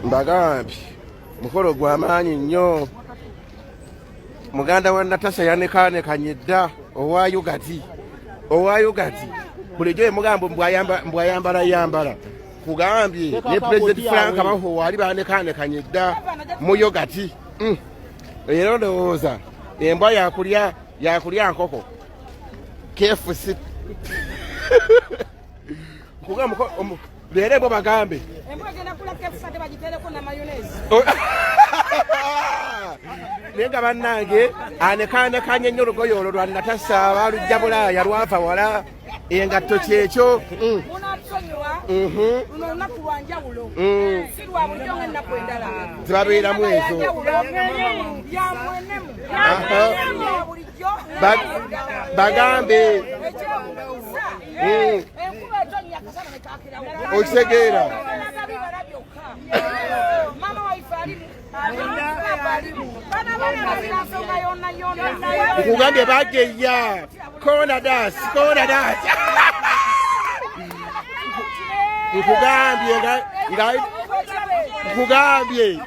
Mbagambi mukolo gwa maanyi nnyo. Muganda wa Natasha yanekane kanyedda owaayo gati bulijjo emugambo mbwayambala kugambye ne President Frank Maho wali banekane kanyedda muyo gati. Era ndowooza embwa yakulya nkoko KFC. Kugamba leero embwa bagambe nenga bannange anekanekanye nnyo olugoye olwo lwa Natasha balujja Bulaaya lwava wala engatto kyekyo. Zibabeeramu ezo bagambe okitegeera nkugambye bageya kona das nkugambye